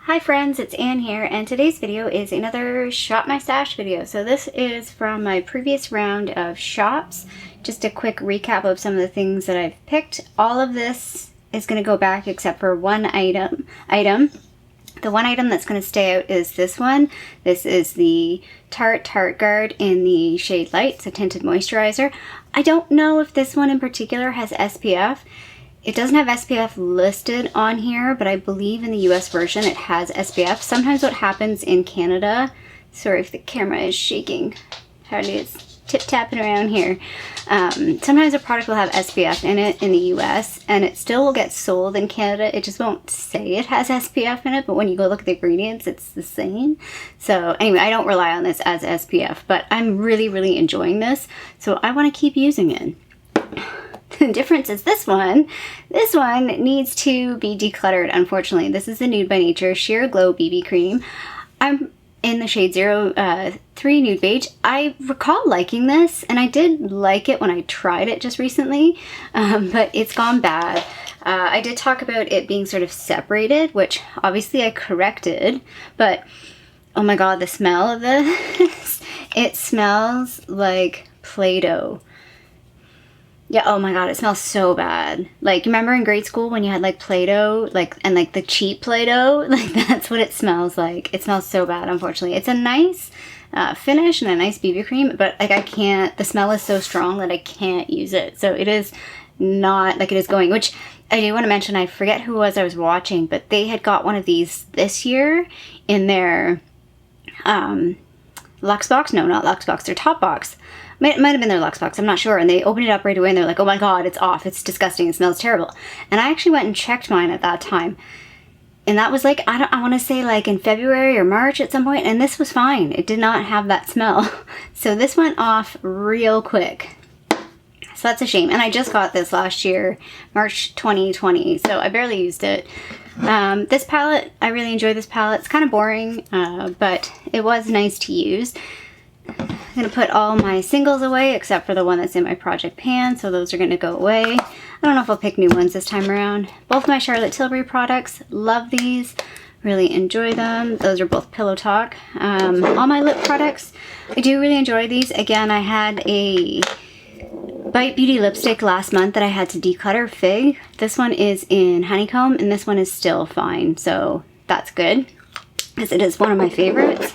Hi friends, it's Anne here, and today's video is another Shop My Stash video. So this is from my previous round of shops. Just a quick recap of some of the things that I've picked. All of this is going to go back except for one item. The one item that's going to stay out is this one. This is the Tarte Guard in the shade Light. It's a tinted moisturizer. I don't know if this one in particular has SPF. It doesn't have SPF listed on here, but I believe in the US version it has SPF. Sometimes what happens in Canada, sorry if the camera is shaking, hardly it's tip-tapping around here. Sometimes a product will have SPF in it in the US and it still will get sold in Canada. It just won't say it has SPF in it, but when you go look at the ingredients, it's the same. So anyway, I don't rely on this as SPF, but I'm really enjoying this, so I want to keep using it. The difference is this one needs to be decluttered, unfortunately. This is the Nude by Nature Sheer Glow BB Cream. I'm in the shade 03 Nude Beige. I recall liking this, and I did like it when I tried it just recently, but it's gone bad. I did talk about it being sort of separated, which obviously I corrected, but oh my god, the smell of this, it smells like Play-Doh. Yeah, oh my god, it smells so bad. Like, remember in grade school when you had like Play-Doh, and the cheap Play-Doh? Like, that's what it smells like. It smells so bad, unfortunately. It's a nice finish and a nice BB cream, but like I can't, the smell is so strong that I can't use it. So it is not, like it is going, which I do want to mention, I forget who it was I was watching, but they had got one of these this year in their Luxe box. No, not Luxe box, their top box. Might have been their Luxe box, I'm not sure. And they opened it up right away and they're like, oh my god, it's off. It's disgusting. It smells terrible. And I actually went and checked mine at that time. And that was like, I want to say like in February or March at some point. And this was fine. It did not have that smell. So this went off real quick. So that's a shame. And I just got this last year, March 2020. So I barely used it. This palette, I really enjoy this palette. It's kind of boring, but it was nice to use. I'm going to put all my singles away except for the one that's in my project pan, so those are going to go away. I don't know if I'll pick new ones this time around. Both my Charlotte Tilbury products, love these, really enjoy them. Those are both Pillow Talk. All my lip products, I do really enjoy these. Again, I had a Bite Beauty lipstick last month that I had to declutter, Fig. This one is in Honeycomb and this one is still fine, so that's good because it is one of my favorites.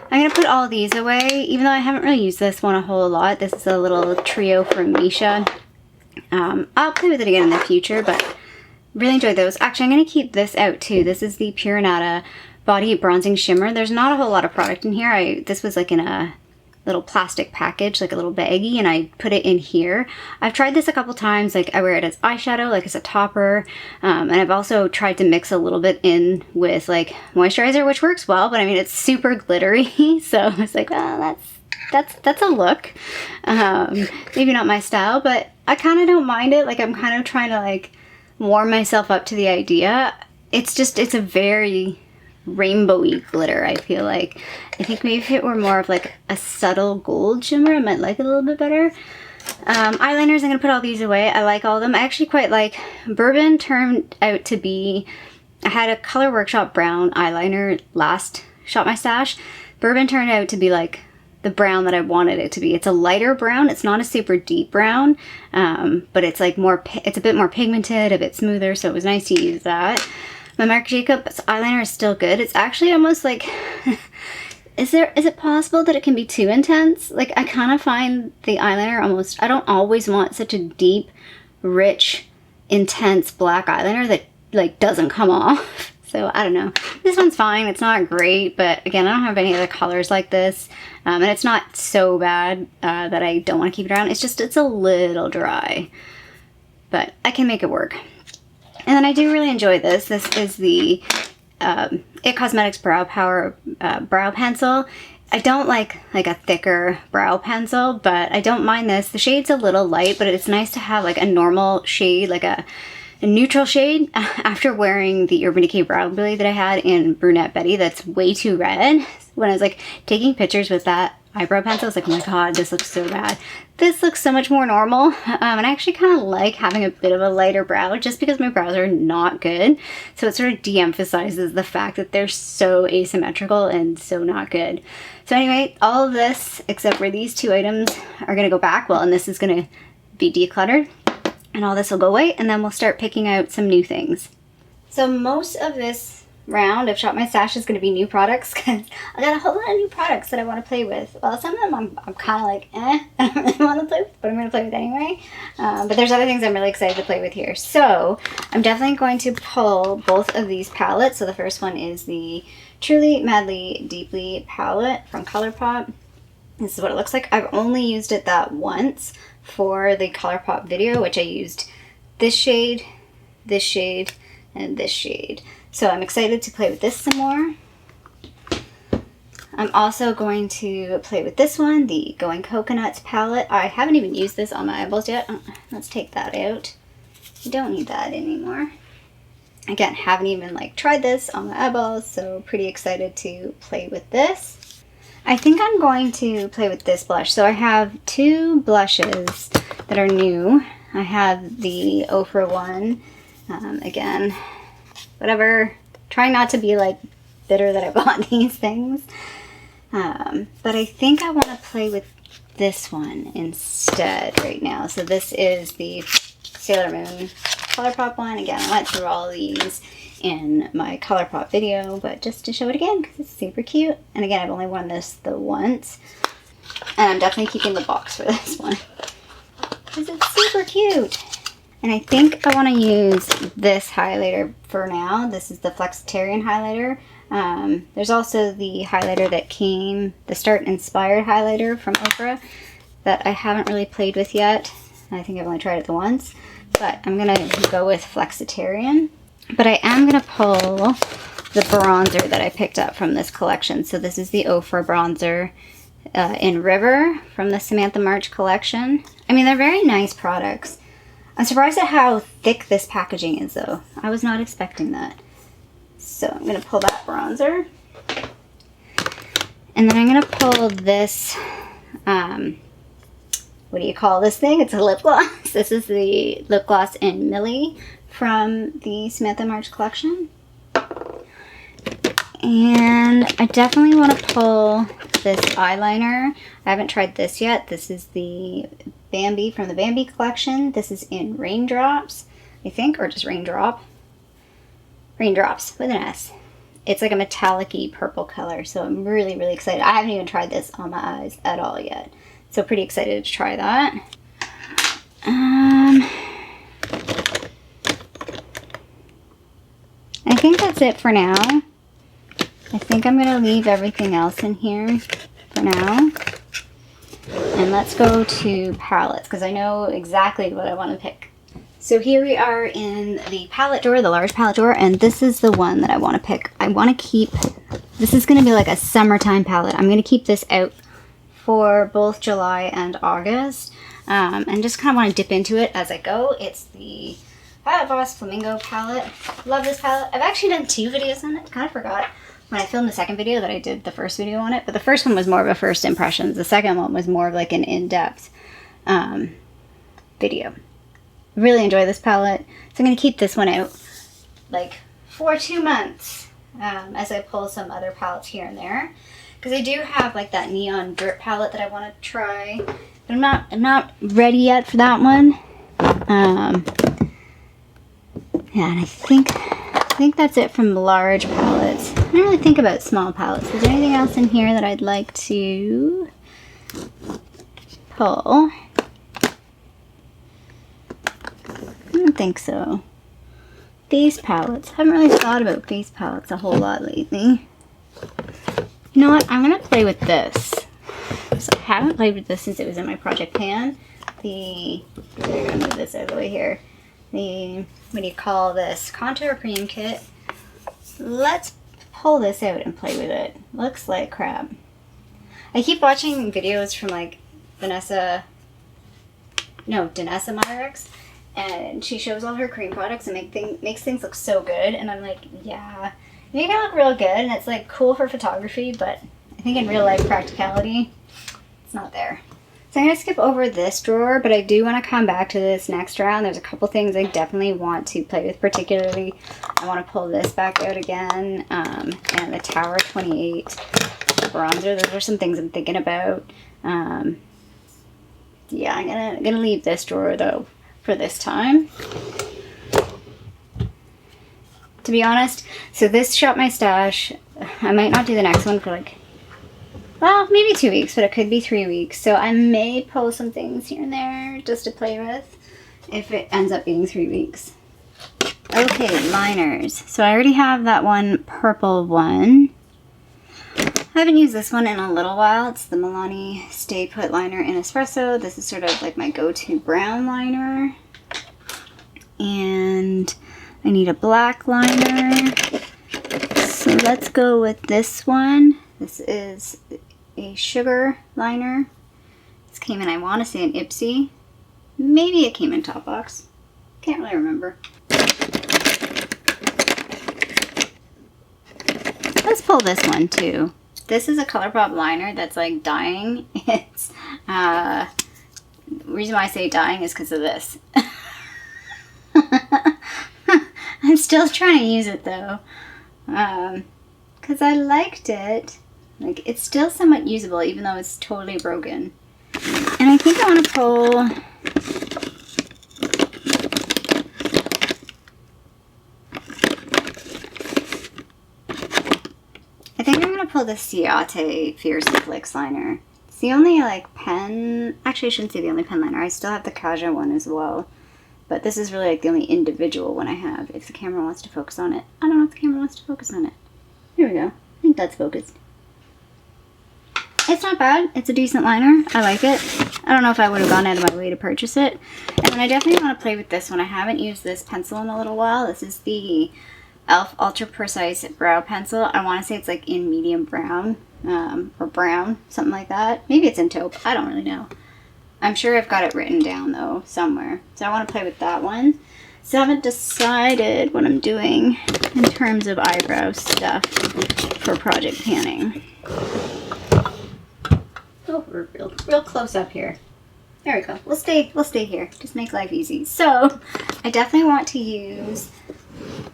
I'm going to put all these away, even though I haven't really used this one a whole lot. This is a little trio from Misha. I'll play with it again in the future, but really enjoy those. Actually, I'm going to keep this out too. This is the Pure Nata Body Bronzing Shimmer. There's not a whole lot of product in here. This was like in a little plastic package, like a little baggie, and I put it in here. I've tried this a couple times, like I wear it as eyeshadow, like as a topper, and I've also tried to mix a little bit in with like moisturizer, which works well, but I mean, it's super glittery, so it's like, well, that's a look. Maybe not my style, but I kind of don't mind it. Like, I'm kind of trying to like warm myself up to the idea. It's a very rainbowy glitter, I feel like. I think maybe if it were more of like a subtle gold shimmer, I might like it a little bit better. Eyeliners, I'm going to put all these away. I like all of them. I actually quite like Bourbon. Turned out to be, I had a Color Workshop brown eyeliner last Shop My Stash. Bourbon turned out to be like the brown that I wanted it to be. It's a lighter brown. It's not a super deep brown, but it's like more, it's a bit more pigmented, a bit smoother, so it was nice to use that. My Marc Jacobs eyeliner is still good. It's actually almost like, is it possible that it can be too intense? Like, I kind of find the eyeliner almost, I don't always want such a deep, rich, intense black eyeliner that like doesn't come off. So I don't know. This one's fine. It's not great, but again, I don't have any other colors like this. And it's not so bad that I don't want to keep it around. It's a little dry, but I can make it work. And then I do really enjoy this. This is the It Cosmetics Brow Power Brow Pencil. I don't like a thicker brow pencil, but I don't mind this. The shade's a little light, but it's nice to have like a normal shade, like a neutral shade after wearing the Urban Decay Brow Beauty that I had in Brunette Betty that's way too red. When I was like taking pictures with that eyebrow pencil. I was like, oh my god, this looks so bad. This looks so much more normal. And I actually kind of like having a bit of a lighter brow just because my brows are not good. So it sort of de-emphasizes the fact that they're so asymmetrical and so not good. So anyway, all of this, except for these 2 items, are going to go back. Well, and this is going to be decluttered. And all this will go away, and then we'll start picking out some new things. So most of this round of Shop My Stash is going to be new products because I got a whole lot of new products that I want to play with. Well, some of them I'm kind of like, I don't really want to play with, but I'm going to play with anyway. But there's other things I'm really excited to play with here. So I'm definitely going to pull both of these palettes. So the first one is the Truly Madly Deeply palette from ColourPop. This is what it looks like. I've only used it that once for the ColourPop video, which I used this shade, and this shade. So I'm excited to play with this some more. I'm also going to play with this one, the Going Coconuts palette. I haven't even used this on my eyeballs yet. Let's take that out. You don't need that anymore. Again, haven't even like tried this on my eyeballs, so pretty excited to play with this. I think I'm going to play with this blush. So I have 2 blushes that are new. I have the Ofra one. Again, whatever. Trying not to be like bitter that I bought these things. But I think I want to play with this one instead right now. So this is the Sailor Moon ColourPop one. Again, I went through all these in my ColourPop video, but just to show it again because it's super cute. And again, I've only worn this the once. And I'm definitely keeping the box for this one because it's super cute. And I think I want to use this highlighter for now. This is the Flexitarian highlighter. There's also the highlighter that came, the Start Inspired highlighter from Ofra that I haven't really played with yet. I think I've only tried it the once. But I'm going to go with Flexitarian. But I am going to pull the bronzer that I picked up from this collection. So this is the Ofra bronzer in River from the Samantha March collection. I mean, they're very nice products. I'm surprised at how thick this packaging is, though. I was not expecting that. So I'm going to pull that bronzer. And then I'm going to pull this, what do you call this thing? It's a lip gloss. This is the lip gloss in Millie from the Samantha March collection. And I definitely want to pull this eyeliner. I haven't tried this yet. This is the Bambi from the Bambi collection. This is in Raindrops, I think, or just Raindrop. Raindrops with an S. It's like a metallic-y purple color, so I'm really, really excited. I haven't even tried this on my eyes at all yet, so pretty excited to try that. I think that's it for now. I think I'm going to leave everything else in here for now. And let's go to palettes, because I know exactly what I want to pick. So here we are in the palette drawer, the large palette drawer, and this is the one that I want to pick. I want to keep, this is going to be like a summertime palette. I'm going to keep this out for both July and August, and just kind of want to dip into it as I go. It's the Violet Voss Flamingo palette. Love this palette. I've actually done 2 videos on it. Kind of forgot when I filmed the second video that I did the first video on it, but the first one was more of a first impressions. The second one was more of like an in-depth video. Really enjoy this palette, so I'm going to keep this one out like for 2 months as I pull some other palettes here and there, because I do have like that neon drip palette that I want to try, but I'm not ready yet for that one. Yeah, and I think that's it from large palettes. I don't really think about small palettes. Is there anything else in here that I'd like to pull? I don't think so. Face palettes. I haven't really thought about face palettes a whole lot lately. You know what? I'm going to play with this. So I haven't played with this since it was in my project pan. I'm going to move this out of the way here. What do you call this? Contour cream kit. Let's pull this out and play with it. Looks like crap. I keep watching videos from like Danessa Myricks, and she shows all her cream products and makes things look so good, and I'm like, yeah, they can look real good, and it's like cool for photography, but I think in real life practicality, it's not there. So I'm going to skip over this drawer, but I do want to come back to this next round. There's a couple things I definitely want to play with, particularly I want to pull this back out again, and the Tower 28 bronzer. Those are some things I'm thinking about. Yeah, I'm gonna leave this drawer though for this time. To be honest, so this Shop My Stash, I might not do the next one for like, well, maybe 2 weeks, but it could be 3 weeks. So I may pull some things here and there just to play with if it ends up being 3 weeks. Okay, liners. So I already have that one purple one. I haven't used this one in a little while. It's the Milani Stay Put Liner in Espresso. This is sort of like my go-to brown liner. And I need a black liner. So let's go with this one. This is a sugar liner. This came in, I want to say, an Ipsy. Maybe it came in Top Box. Can't really remember. Let's pull this one too. This is a ColourPop liner that's like dying. It's the reason why I say dying is because of this. I'm still trying to use it though, because I liked it. Like, it's still somewhat usable even though it's totally broken. And I think I want to pull the Ciate Fierce Flicks liner. It's the only like pen, actually I shouldn't say the only pen liner, I still have the Kaja one as well, but this is really like the only individual one I have, if the camera wants to focus on it. I don't know if the camera wants to focus on it. Here we go, I think that's focused. It's not bad, it's a decent liner, I like it. I don't know if I would have gone out of my way to purchase it. And then I definitely want to play with this one. I haven't used this pencil in a little while. This is the e.l.f. Ultra Precise Brow Pencil. I want to say it's like in medium brown, or brown, something like that. Maybe it's in taupe, I don't really know. I'm sure I've got it written down though, somewhere. So I want to play with that one. So I haven't decided what I'm doing in terms of eyebrow stuff for project panning. Oh, we're real close up here. There we go. We'll stay here. Just make life easy. So I definitely want to use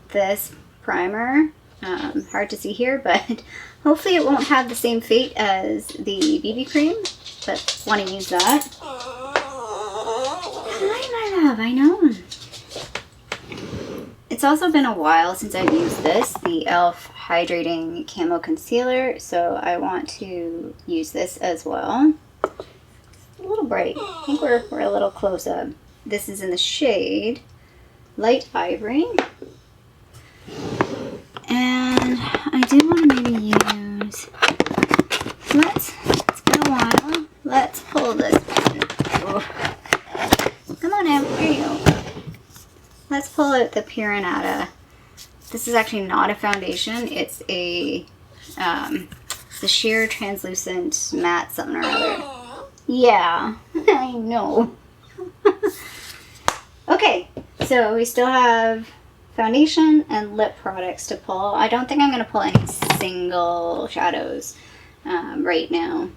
this primer. Hard to see here, but hopefully it won't have the same fate as the BB cream, but want to use that. Hi, my love, I know. It's also been a while since I've used this, the e.l.f. Hydrating Camo Concealer, so I want to use this as well. It's a little bright. I think we're a little close up. This is in the shade Light Ivory. And I do want to maybe use, it's been a while. Let's pull this one. Oh. Come on now, there you go. Let's pull out the Piranata. This is actually not a foundation. It's a, the sheer translucent matte something or other. Yeah, I know. Okay, so we still have foundation and lip products to pull. I don't think I'm going to pull any single shadows right now.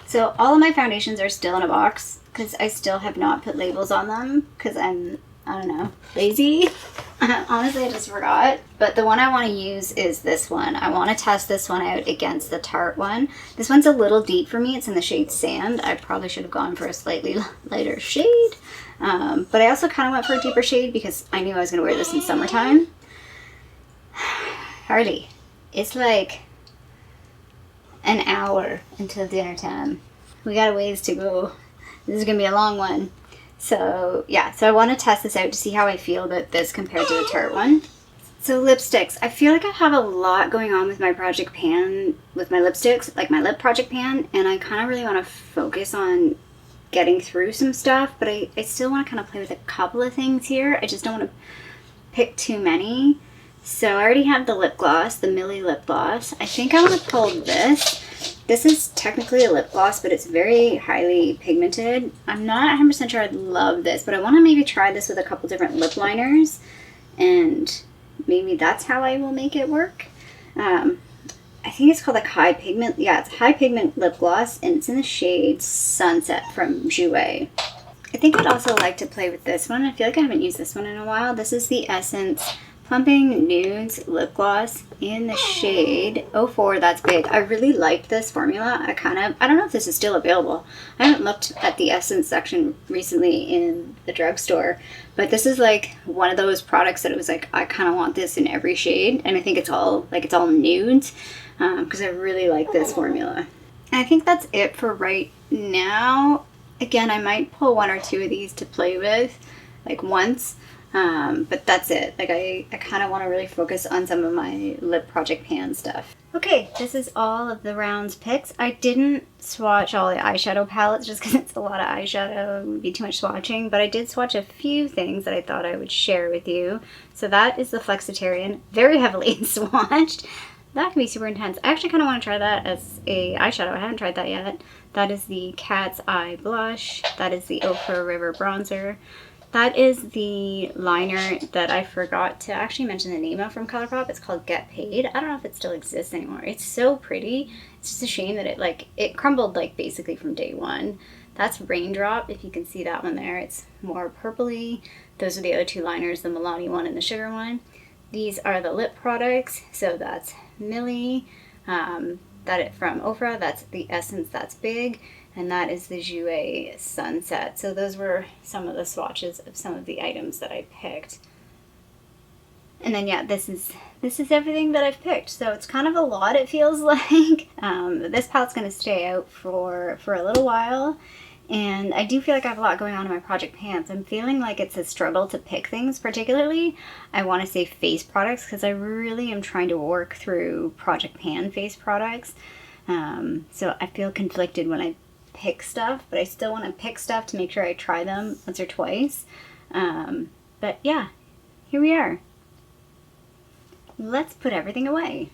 So all of my foundations are still in a box because I still have not put labels on them because I don't know, lazy. Honestly, I just forgot. But the one I want to use is this one. I want to test this one out against the Tarte one. This one's a little deep for me. It's in the shade Sand. I probably should have gone for a slightly lighter shade. But I also kind of went for a deeper shade because I knew I was going to wear this in summertime. Harley, it's like an hour until dinner time. We got a ways to go. This is going to be a long one. So yeah, so I want to test this out to see how I feel about this compared to the Tarte one. So lipsticks. I feel like I have a lot going on with my project pan, with my lipsticks, like my lip project pan, and I kind of really want to focus on getting through some stuff, but I still want to kind of play with a couple of things here. I just don't want to pick too many. So I already have the lip gloss, the Millie lip gloss. I think I want to pull this. This is technically a lip gloss, but it's very highly pigmented. I'm not 100% sure I'd love this, but I want to maybe try this with a couple different lip liners, and maybe that's how I will make it work. I I think it's called like High Pigment. Yeah, it's High Pigment Lip Gloss, and it's in the shade Sunset from Jouer. I think I'd also like to play with this one. I feel like I haven't used this one in a while. This is the Essence Plumping Nudes Lip Gloss in the shade 04. That's big. I really liked this formula. I don't know if this is still available. I haven't looked at the Essence section recently in the drugstore, but this is like one of those products that it was like, I kind of want this in every shade. And I think it's all nudes because I really like this formula. And I think that's it for right now. Again, I might pull one or two of these to play with, like once, but that's it. Like I kind of want to really focus on some of my lip project pan stuff. Okay, this is all of the rounds picks. I didn't swatch all the eyeshadow palettes just because it's a lot of eyeshadow. It would be too much swatching, but I did swatch a few things that I thought I would share with you. So that is the Flexitarian, very heavily swatched. That can be super intense. I actually kind of want to try that as a eyeshadow. I haven't tried that yet. That is the Cat's Eye Blush. That is the Okra River Bronzer. That is the liner that I forgot to actually mention the name of from ColourPop. It's called Get Paid. I don't know if it still exists anymore. It's so pretty. It's just a shame that it crumbled like basically from day one. That's Raindrop, if you can see that one there. It's more purpley. Those are the other two liners, the Milani one and the Sugar one. These are the lip products. So that's Millie, from Ofra, that's the Essence That's Big, and that is the Jouer Sunset. So those were some of the swatches of some of the items that I picked. And then yeah, this is everything that I've picked. So it's kind of a lot, it feels like. This palette's going to stay out for a little while. And I do feel like I have a lot going on in my project pans. I'm feeling like it's a struggle to pick things, particularly I want to say face products because I really am trying to work through project pan face products. So I feel conflicted when I pick stuff, but I still want to pick stuff to make sure I try them once or twice. But yeah, here we are. Let's put everything away.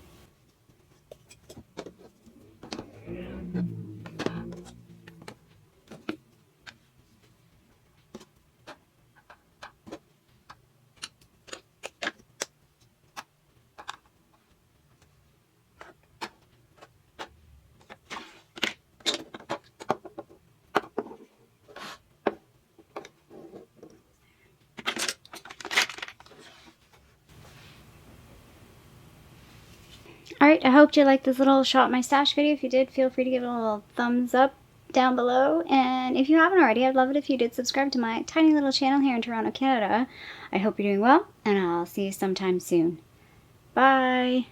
Alright, I hope you liked this little Shop My Stash video. If you did, feel free to give it a little thumbs up down below. And if you haven't already, I'd love it if you did subscribe to my tiny little channel here in Toronto, Canada. I hope you're doing well, and I'll see you sometime soon. Bye!